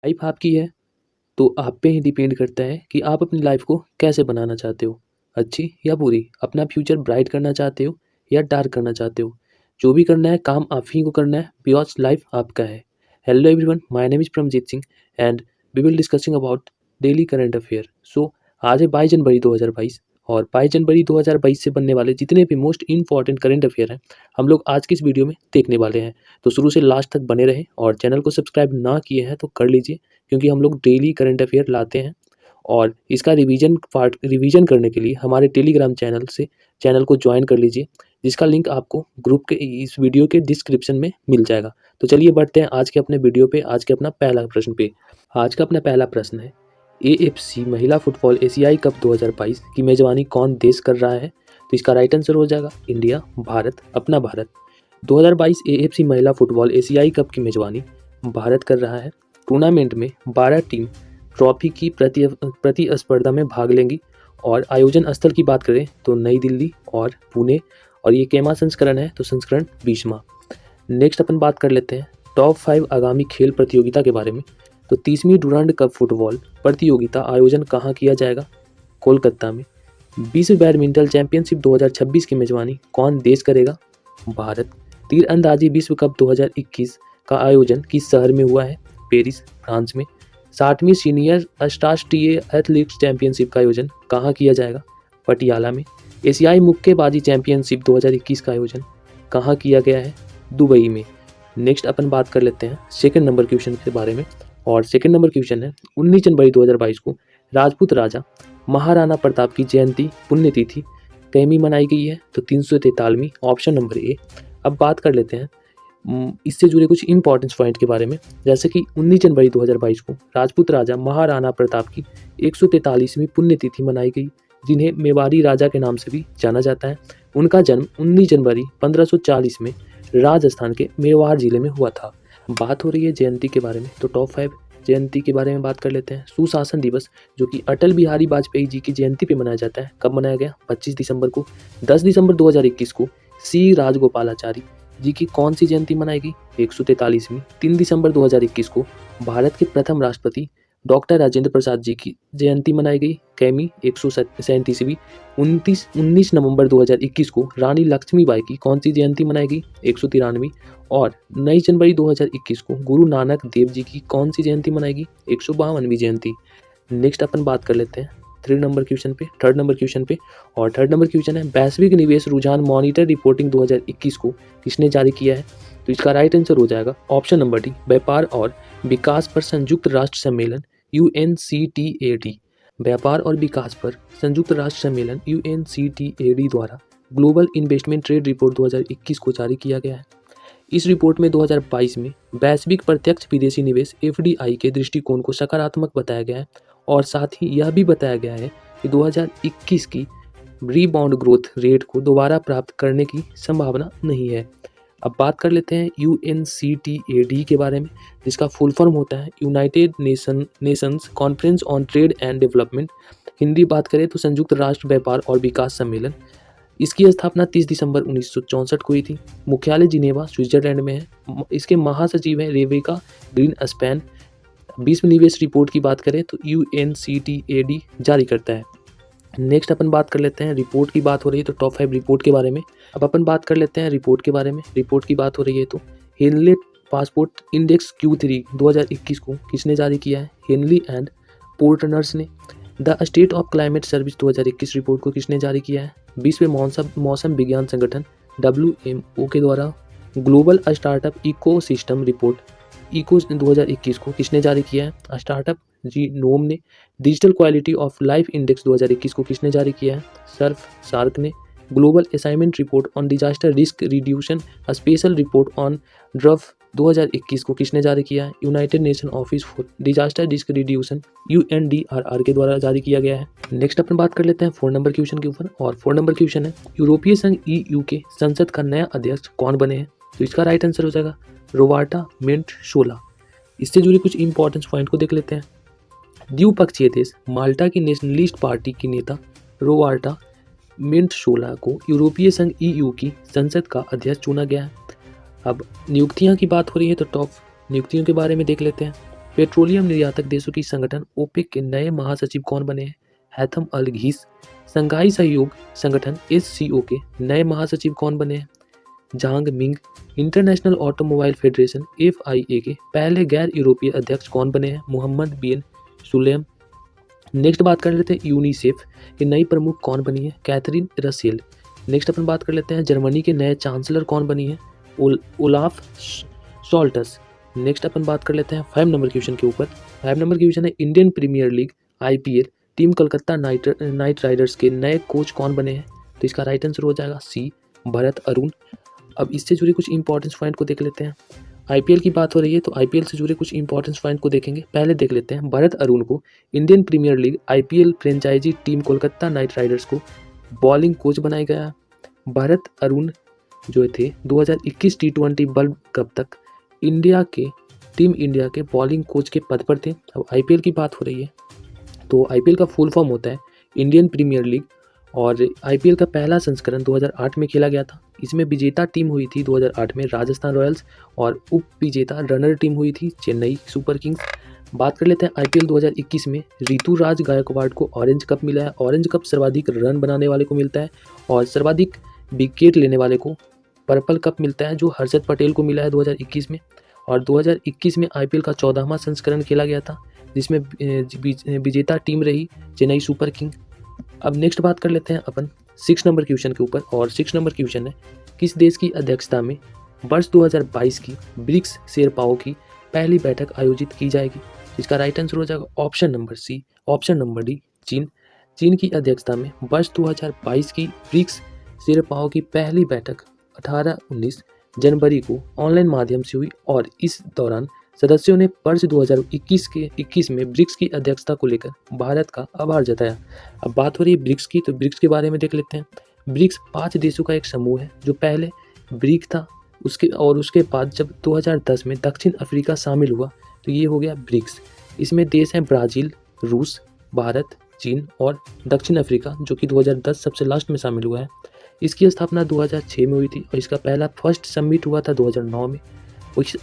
Life आपकी है तो आप पे ही डिपेंड करता है कि आप अपनी लाइफ को कैसे बनाना चाहते हो, अच्छी या बुरी। अपना फ्यूचर ब्राइट करना चाहते हो या डार्क करना चाहते हो। जो भी करना है काम आप ही को करना है, बिकॉज लाइफ आपका है। Hello everyone, my name is Pramjeet Singh and we will discussing about daily current affair. So आज है 22 जनवरी 2022 और 22 जनवरी 2022 से बनने वाले जितने भी मोस्ट इंपॉर्टेंट करंट अफेयर हैं हम लोग आज की इस वीडियो में देखने वाले हैं। तो शुरू से लास्ट तक बने रहें और चैनल को सब्सक्राइब ना किए हैं तो कर लीजिए, क्योंकि हम लोग डेली करंट अफेयर लाते हैं। और इसका रिवीजन करने के लिए हमारे टेलीग्राम चैनल को ज्वाइन कर लीजिए, जिसका लिंक आपको ग्रुप के इस वीडियो के डिस्क्रिप्शन में मिल जाएगा। तो चलिए बढ़ते हैं आज के अपने वीडियो पे, आज के अपना पहला प्रश्न पे। आज का अपना पहला प्रश्न है, AFC महिला फुटबॉल एशियाई कप 2022 की मेजबानी कौन देश कर रहा है? तो इसका राइट आंसर हो जाएगा इंडिया, भारत, अपना भारत। 2022 AFC महिला फुटबॉल एशियाई कप की मेजबानी भारत कर रहा है। टूर्नामेंट में 12 टीम ट्रॉफी की प्रतिस्पर्धा में भाग लेंगी और आयोजन स्थल की बात करें तो नई दिल्ली और पुणे, और ये केमा संस्करण है तो संस्करण 20वां। नेक्स्ट अपन बात कर लेते हैं टॉप 5 आगामी खेल प्रतियोगिता के बारे में। तो 30वीं डुरांड कप फुटबॉल प्रतियोगिता आयोजन कहाँ किया जाएगा? कोलकाता में। विश्व बैडमिंटन चैंपियनशिप 2026 की मेजबानी कौन देश करेगा? भारत। तीरंदाजी विश्व कप 2021 का आयोजन किस शहर में हुआ है? पेरिस, फ्रांस में। 60वीं सीनियर अंतर्राष्ट्रीय एथलेटिक्स चैंपियनशिप का आयोजन कहाँ किया जाएगा? पटियाला में। एशियाई मुक्केबाजी चैंपियनशिप 2021 का आयोजन कहाँ किया गया है? दुबई में। नेक्स्ट अपन बात कर लेते हैं सेकंड नंबर क्वेश्चन के बारे में, और सेकंड नंबर क्वेश्चन है 19 जनवरी 2022 को राजपूत राजा महाराणा प्रताप की जयंती पुण्यतिथि कैमी मनाई गई है? तो 343वीं, ऑप्शन नंबर ए। अब बात कर लेते हैं इससे जुड़े कुछ इंपॉर्टेंट पॉइंट के बारे में, जैसे कि 19 जनवरी 2022 को राजपूत राजा महाराणा प्रताप की 143वीं पुण्यतिथि मनाई गई, जिन्हें मेवाड़ी राजा के नाम से भी जाना जाता है। उनका जन्म 19 जनवरी 1540 में राजस्थान के मेवाड़ जिले में हुआ था। बात हो रही है जयंती के बारे में, तो टॉप 5 जयंती के बारे में बात कर लेते हैं। सुशासन दिवस, जो कि अटल बिहारी वाजपेयी जी की जयंती पे मनाया जाता है, कब मनाया गया? 25 दिसंबर को। 10 दिसंबर 2021 को सी राजगोपालाचारी जी की कौन सी जयंती मनाई गई? 143वीं। 3 दिसंबर 2021 को भारत के प्रथम राष्ट्रपति डॉक्टर राजेंद्र प्रसाद जी की जयंती मनाई गई, कैमी 137वीं। 19 नवंबर 2021 को रानी लक्ष्मीबाई की कौन सी जयंती मनाई गई? 193वीं। और 9 जनवरी 2021 को गुरु नानक देव जी की कौन सी जयंती मनाई गई? 152वीं जयंती। नेक्स्ट अपन बात कर लेते हैं थर्ड नंबर क्वेश्चन पे, और थर्ड नंबर क्वेश्चन है वैश्विक निवेश रुझान मॉनिटर रिपोर्टिंग 2021 को किसने जारी किया है? तो इसका राइट आंसर हो जाएगा ऑप्शन नंबर डी, व्यापार और विकास पर संयुक्त राष्ट्र सम्मेलन UNCTAD। व्यापार और विकास पर संयुक्त राष्ट्र सम्मेलन UNCTAD द्वारा ग्लोबल इन्वेस्टमेंट ट्रेड रिपोर्ट 2021 को जारी किया गया है। इस रिपोर्ट में 2022 में वैश्विक प्रत्यक्ष विदेशी निवेश FDI के दृष्टिकोण को सकारात्मक बताया गया है, और साथ ही यह भी बताया गया है कि 2021 की रीबाउंड ग्रोथ रेट को दोबारा प्राप्त करने की संभावना नहीं है। अब बात कर लेते हैं UNCTAD के बारे में, जिसका फुल फॉर्म होता है United Nations conference on trade and development. Hindi बात करें तो संयुक्त राष्ट्र व्यापार और विकास सम्मेलन। इसकी स्थापना 30 दिसंबर 1964 को हुई थी। मुख्यालय जिनेवा, स्विट्जरलैंड में है। इसके महासचिव हैं रेबेका ग्रीनस्पैन। विश्व निवेश रिपोर्ट की बात करें तो UNCTAD जारी करता है। नेक्स्ट अपन बात कर लेते हैं, रिपोर्ट की बात हो रही है तो टॉप 5 रिपोर्ट के बारे में। अब अपन बात कर लेते हैं रिपोर्ट के बारे में। रिपोर्ट की बात हो रही है तो हेनली पासपोर्ट इंडेक्स Q3 2021 को किसने जारी किया है? हेनली एंड पोर्टनर्स ने। The state of climate service 2021 report को किसने जारी किया है? विश्व मौसम विज्ञान संगठन WMO के द्वारा। Global startup ecosystem report eco 2021 को किसने जारी किया है? स्टार्टअप जीनोम ने। Digital quality of life index 2021 को किसने जारी किया है? सार्क ने। Global assignment report on disaster risk reduction special report on drought 2021 को किसने जारी किया है? United Nation Office for Disaster risk Reduction UNDRR के द्वारा जारी किया गया है। नेक्स्ट अपन बात कर लेते हैं 4 नंबर क्वेश्चन के ऊपर, और 4 नंबर क्वेश्चन है यूरोपीय संघ EU के संसद का नया अध्यक्ष कौन बने हैं? तो इसका राइट आंसर हो जाएगा रोबर्टा मेंटशोला। इससे जुड़े कुछ इंपॉर्टेंट पॉइंट को देख लेते हैं। द्विपक्षीय देश माल्टा की नेशनलिस्ट पार्टी की नेता रोबर्टा मेंटशोला को यूरोपीय संघ EU की संसद का अध्यक्ष चुना गया है। अब नियुक्तियां की बात हो रही है तो टॉप नियुक्तियों के बारे में देख लेते हैं। पेट्रोलियम निर्यातक देशों की संगठन ओपेक के नए महासचिव कौन बने हैं? हैथम अल घीस। संघाई सहयोग संगठन SCO के नए महासचिव कौन बने हैं? Jhang Ming. International automobile federation FIA के पहले गैर यूरोपीय अध्यक्ष कौन बने हैं? मोहम्मद बिन सुलेम। नेक्स्ट बात कर लेते हैं यूनिसेफ की नई प्रमुख कौन बनी है? Catherine Russell. नेक्स्ट अपन बात कर लेते हैं जर्मनी के नए चांसलर कौन बनी है? ओलाफ शॉल्टस। नेक्स्ट अपन बात कर लेते हैं 5 नंबर क्वेश्चन के ऊपर। 5 नंबर क्वेश्चन है Indian Premier League IPL team Kolkata Knight Riders के नए कोच कौन बने हैं? तो इसका राइट आंसर हो जाएगा C भरत अरुण। अब इससे जुड़े कुछ इंपॉर्टेंस पॉइंट को देख लेते हैं। IPL की बात हो रही है तो IPL से जुड़े कुछ इंपॉर्टेंस पॉइंट को देखेंगे। पहले देख लेते हैं भरत अरुण को Indian Premier League IPL franchise team Kolkata Knight Riders को बॉलिंग कोच बनाया गया। भरत अरुण जो थे 2021 T20 वर्ल्ड कप तक टीम इंडिया के बॉलिंग कोच के पद पर थे। अब IPL की बात हो रही है तो IPL का फुल फॉर्म होता है इंडियन प्रीमियर लीग और IPL का पहला संस्करण 2008 में खेला गया था। इसमें विजेता टीम हुई थी 2008 में राजस्थान रॉयल्स और उप विजेता रनर टीम हुई थी चेन्नई सुपर किंग्स। बात कर लेते हैं IPL 2021 में ऋतुराज गायकवाड़ को ऑरेंज कप मिला है। ऑरेंज कप सर्वाधिक रन बनाने वाले को मिलता है और सर्वाधिक विकेट लेने वाले को पर्पल कप मिलता है जो हर्षद पटेल को मिला है 2021 में। और 2021 में IPL का 14वां संस्करण खेला गया था जिसमें विजेता टीम रही चेन्नई सुपर किंग। अब नेक्स्ट बात कर लेते हैं अपन 6 नंबर क्वेश्चन के ऊपर और 6 नंबर क्वेश्चन है किस देश की अध्यक्षता में वर्ष 2022 की ब्रिक्स शेरपाओं की पहली बैठक आयोजित की जाएगी? इसका राइट आंसर हो जाएगा option number C option number D चीन। चीन की अध्यक्षता में वर्ष 2022 की ब्रिक्स शेरपाओं की पहली बैठक 18-19 जनवरी को ऑनलाइन माध्यम से हुई और इस दौरान सदस्यों ने वर्ष 2021 में ब्रिक्स की अध्यक्षता को लेकर भारत का आभार जताया। अब बात हो रही है ब्रिक्स की तो ब्रिक्स के बारे में देख लेते हैं। ब्रिक्स 5 देशों का एक समूह है जो पहले ब्रिक था उसके बाद जब 2010 में दक्षिण अफ्रीका शामिल हुआ तो ये हो गया ब्रिक्स। इसमें देश हैं ब्राज़ील, रूस, भारत, चीन और दक्षिण अफ्रीका जो कि 2010 सबसे लास्ट में शामिल हुआ है। इसकी स्थापना 2006 में हुई थी और इसका पहला फर्स्ट समिट हुआ था 2009 में।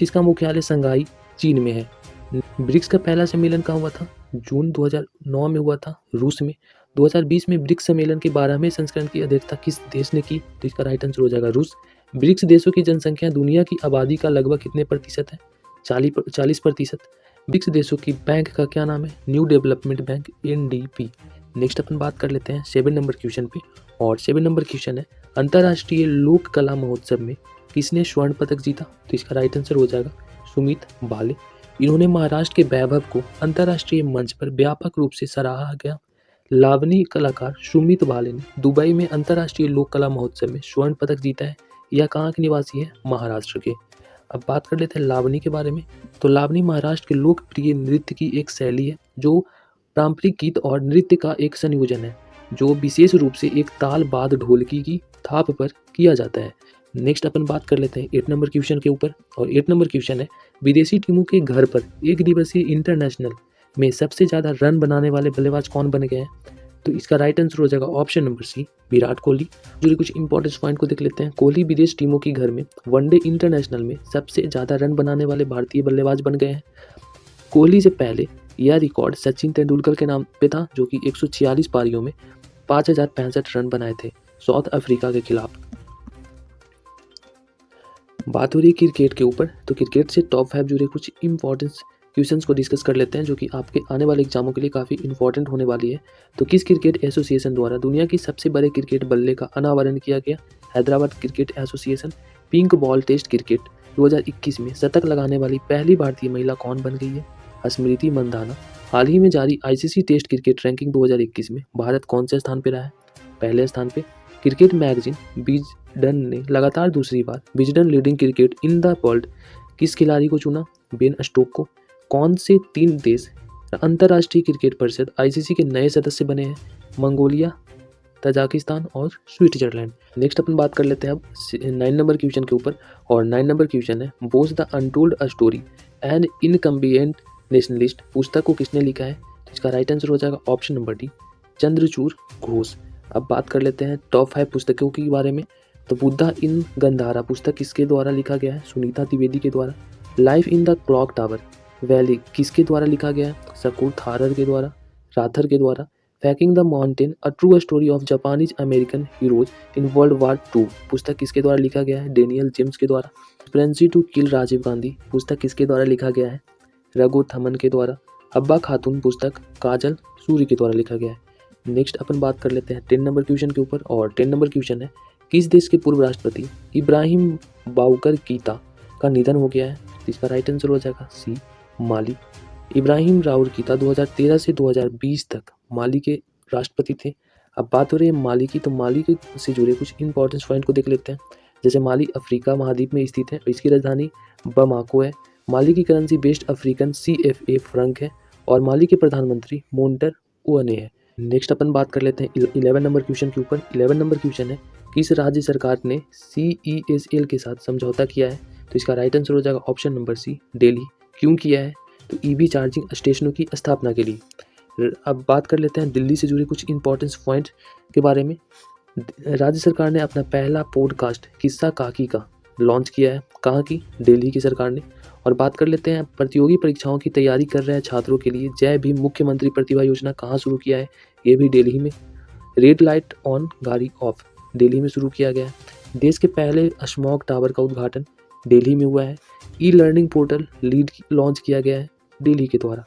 इसका मुख्यालय संघाई चीन में है। ब्रिक्स का पहला सम्मेलन कहाँ हुआ था? जून 2009 में हुआ था रूस में। 2020 में ब्रिक्स सम्मेलन के 12वें संस्करण की अध्यक्षता किस देश ने की? तो इसका राइट आंसर हो जाएगा रूस। ब्रिक्स देशों की जनसंख्या दुनिया की आबादी का लगभग कितने प्रतिशत है? 40%। ब्रिक्स देशों की बैंक का क्या नाम है? New Development Bank NDB। Next अपन बात कर लेते हैं 7 नंबर क्वेश्चन पे और 7 नंबर क्वेश्चन है अंतर्राष्ट्रीय लोक कला महोत्सव में किसने स्वर्ण पदक जीता? तो इसका राइट आंसर हो जाएगा सुमित बाले। इन्होंने महाराष्ट्र के वैभव को अंतर्राष्ट्रीय मंच पर व्यापक रूप से सराहा गया। लावनी कलाकार सुमित बाले ने दुबई में अंतर्राष्ट्रीय लोक कला महोत्सव में स्वर्ण पदक जीता है। यह कहाँ के निवासी है? महाराष्ट्र के। अब बात कर लेते हैं लावनी के बारे में। तो लावनी महाराष्ट्र के लोकप्रिय नृत्य की एक शैली है जो पारंपरिक गीत और नृत्य का एक संयोजन है जो विशेष रूप से एक ताल बाद ढोलकी की थाप पर किया जाता है। नेक्स्ट अपन बात कर लेते हैं 8 नंबर क्वेश्चन के ऊपर और 8 नंबर क्वेश्चन है विदेशी टीमों के घर पर एक दिवसीय इंटरनेशनल में सबसे ज़्यादा रन बनाने वाले बल्लेबाज कौन बन गए हैं? तो इसका राइट आंसर हो जाएगा option number C Virat Kohli. जो कुछ इंपॉर्टेंट पॉइंट को देख लेते हैं। कोहली विदेश टीमों के घर में वनडे इंटरनेशनल में सबसे ज़्यादा रन बनाने वाले भारतीय बल्लेबाज बन गए हैं। कोहली से पहले यह रिकॉर्ड सचिन तेंदुलकर के नाम पे था जो कि 146 पारियों में 5065 रन बनाए थे साउथ अफ्रीका के खिलाफ। बात हो रही है क्रिकेट के ऊपर तो क्रिकेट से टॉप 5 जुड़े कुछ इंपॉर्टेंस क्वेश्चंस को डिस्कस कर लेते हैं जो कि आपके आने वाले एग्जामों के लिए काफ़ी इंपॉर्टेंट होने वाली है। तो किस क्रिकेट एसोसिएशन द्वारा दुनिया की सबसे बड़े क्रिकेट बल्ले का अनावरण किया गया? Hyderabad Cricket Association. Pink ball test cricket 2021 में शतक लगाने वाली पहली भारतीय महिला कौन बन गई है? स्मृति मंदाना। हाल ही में जारी ICC टेस्ट क्रिकेट रैंकिंग 2021 में भारत कौन से स्थान पर रहा है? पहले स्थान पे। क्रिकेट मैगजीन विजडन ने लगातार दूसरी बार Wisden leading cricket in the world किस खिलाड़ी को चुना? बेन स्टोक को। कौन से 3 देश अंतर्राष्ट्रीय क्रिकेट परिषद ICC के नए सदस्य बने हैं? मंगोलिया, तजाकिस्तान और स्विट्जरलैंड। नेक्स्ट अपन बात कर लेते हैं अब 9 नंबर क्वेश्चन के ऊपर और 9 नंबर क्वेश्चन है Bose the untold story and inconvenient nationalist पुस्तक को किसने लिखा है? तो इसका राइट आंसर हो जाएगा option number D Chandrachud Ghosh. अब बात कर लेते हैं टॉप 5 पुस्तकों के बारे में। तो बुद्धा इन गंधारा पुस्तक किसके द्वारा लिखा गया है? सुनीता द्विवेदी के द्वारा। Life in the clock tower valley किसके द्वारा लिखा गया है? सकूर थारर के द्वारा, राथर के द्वारा। Facing the mountain a true story of Japanese American heroes in World War Two पुस्तक किसके द्वारा लिखा गया है? डेनियल जेम्स के द्वारा। Conspiracy to kill Rajiv Gandhi पुस्तक किसके द्वारा लिखा गया है? रघु थमन के द्वारा। हब्बा खातून पुस्तक काजल सूर्य के द्वारा लिखा गया है। नेक्स्ट अपन बात कर लेते हैं 10 नंबर क्वेश्चन के ऊपर, और 10 नंबर क्वेश्चन है, किस देश के पूर्व राष्ट्रपति इब्राहिम बाउकर कीता का निधन हो गया है? इसका राइट आंसर हो जाएगा सी, माली। इब्राहिम राउर कीता 2013 से 2020 तक माली के राष्ट्रपति थे। अब बात हो रही है माली की, तो माली के से जुड़े कुछ इंपॉर्टेंट पॉइंट को देख लेते हैं। जैसे माली अफ्रीका महाद्वीप में स्थित है, इसकी राजधानी बमाको है। माली की currency waste African CFA Frank है, और माली के प्रधानमंत्री मोन्टर ओने है। नेक्स्ट अपन बात कर लेते हैं 11 नंबर क्वेश्चन के ऊपर। 11 नंबर क्वेश्चन है, किस राज्य सरकार ने CESL के साथ समझौता किया है? तो इसका राइट आंसर हो जाएगा ऑप्शन नंबर सी, दिल्ली। क्यों किया है? तो EV चार्जिंग स्टेशनों की स्थापना के लिए। अब बात कर लेते हैं दिल्ली से जुड़े कुछ इंपॉर्टेंट पॉइंट के बारे में। राज्य सरकार ने अपना पहला पॉडकास्ट किस्सा काकी का लॉन्च किया है। कहाँ की? दिल्ली की सरकार ने। और बात कर लेते हैं प्रतियोगी परीक्षाओं की तैयारी कर रहे छात्रों के लिए जय भीम मुख्यमंत्री प्रतिभा योजना कहाँ शुरू किया है? ये भी दिल्ली में। रेड लाइट ऑन गाड़ी ऑफ दिल्ली में शुरू किया गया है। देश के पहले स्मॉग टावर का उद्घाटन दिल्ली में हुआ है। E-लर्निंग पोर्टल लीड लॉन्च किया गया है दिल्ली के द्वारा।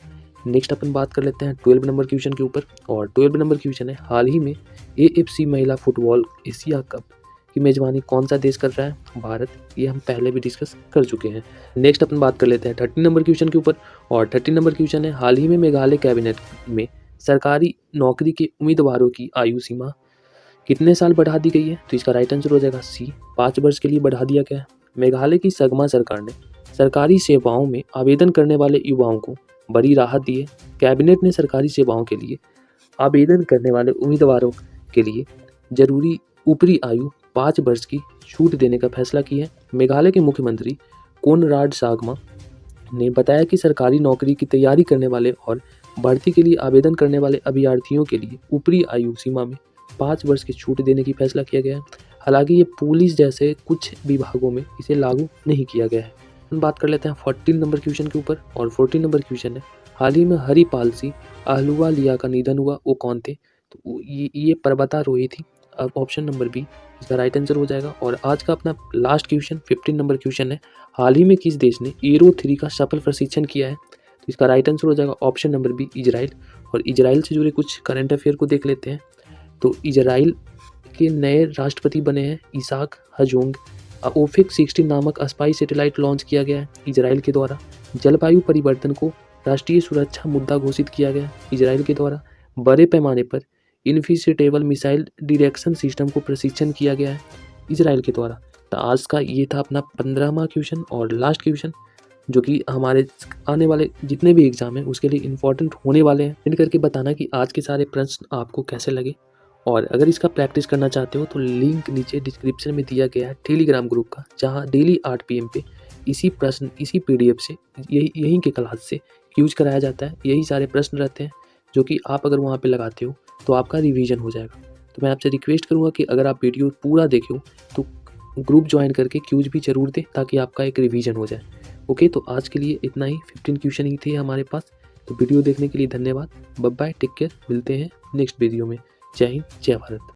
नेक्स्ट अपन बात कर लेते हैं 12 नंबर क्वेश्चन के ऊपर, और 12 नंबर क्वेश्चन है, हाल ही में AFC महिला फुटबॉल एशिया कप की मेजबानी कौन सा देश कर रहा है? भारत। ये हम पहले भी डिस्कस कर चुके हैं। नेक्स्ट अपन बात कर लेते हैं 13 नंबर क्वेश्चन के ऊपर, और 13 नंबर क्वेश्चन है, हाल ही में मेघालय कैबिनेट में सरकारी नौकरी के उम्मीदवारों की आयु सीमा कितने साल बढ़ा दी गई है? तो इसका राइट आंसर हो जाएगा सी, 5 वर्ष के लिए बढ़ा दिया गया है। मेघालय की सगमा सरकार ने सरकारी सेवाओं में आवेदन करने वाले युवाओं को बड़ी राहत दी है। कैबिनेट ने सरकारी सेवाओं के लिए आवेदन करने वाले उम्मीदवारों के लिए जरूरी ऊपरी आयु 5 वर्ष की छूट देने का फैसला किया है। मेघालय के मुख्यमंत्री कोनराड सागमा ने बताया कि सरकारी नौकरी की तैयारी करने वाले और भर्ती के लिए आवेदन करने वाले अभ्यर्थियों के लिए ऊपरी आयु सीमा में 5 वर्ष की छूट देने की फैसला किया गया है। हालांकि ये पुलिस जैसे कुछ विभागों में इसे लागू नहीं किया गया है। हम बात कर लेते हैं 14 नंबर क्वेश्चन के ऊपर, और 14 नंबर क्वेश्चन है, हाल ही में हरिपाल सिंह अहलुवालिया का निधन हुआ, वो कौन थे? तो ये पर्वतारोही थी। अब ऑप्शन नंबर बी इसका राइट आंसर हो जाएगा। और आज का अपना लास्ट क्वेश्चन 15 नंबर क्वेश्चन है, हाल ही में किस देश ने एरो 3 का सफल प्रशिक्षण किया है? तो इसका राइट आंसर हो जाएगा ऑप्शन नंबर बी, इजराइल। और इजराइल से जुड़े कुछ करंट अफेयर को देख लेते हैं। तो इजराइल के नए राष्ट्रपति बने हैं इसाक हजोंग। ओफेक 16 नामक स्पाई सैटेलाइट लॉन्च किया गया है इजराइल के द्वारा। जलवायु परिवर्तन को राष्ट्रीय सुरक्षा मुद्दा घोषित किया गया इजराइल के द्वारा। बड़े पैमाने पर इनफिसिटेबल मिसाइल डिरेक्शन सिस्टम को प्रशिक्षण किया गया है इजराइल के द्वारा। तो आज का ये था अपना 15वां क्वेश्चन और लास्ट क्वेश्चन, जो कि हमारे आने वाले जितने भी एग्जाम हैं उसके लिए इम्पोर्टेंट होने वाले हैं। कमेंट करके बताना कि आज के सारे प्रश्न आपको कैसे लगे, और अगर इसका प्रैक्टिस करना चाहते हो तो लिंक नीचे डिस्क्रिप्शन में दिया गया है टेलीग्राम ग्रुप का, जहां डेली 8 PM पे इसी PDF से यहीं के क्लास से यूज कराया जाता है। यही सारे प्रश्न रहते हैं जो कि आप अगर वहाँ पे लगाते हो तो आपका रिवीजन हो जाएगा। तो मैं आपसे रिक्वेस्ट करूँगा कि अगर आप वीडियो पूरा देखे हो तो ग्रुप ज्वाइन करके क्यूज भी जरूर दें, ताकि आपका एक रिवीजन हो जाए। ओके, तो आज के लिए इतना ही। 15 क्वेश्चन ही थे हमारे पास। तो वीडियो देखने के लिए धन्यवाद। बाय बाय, टेक केयर, मिलते हैं नेक्स्ट वीडियो में। जय हिंद, जय भारत।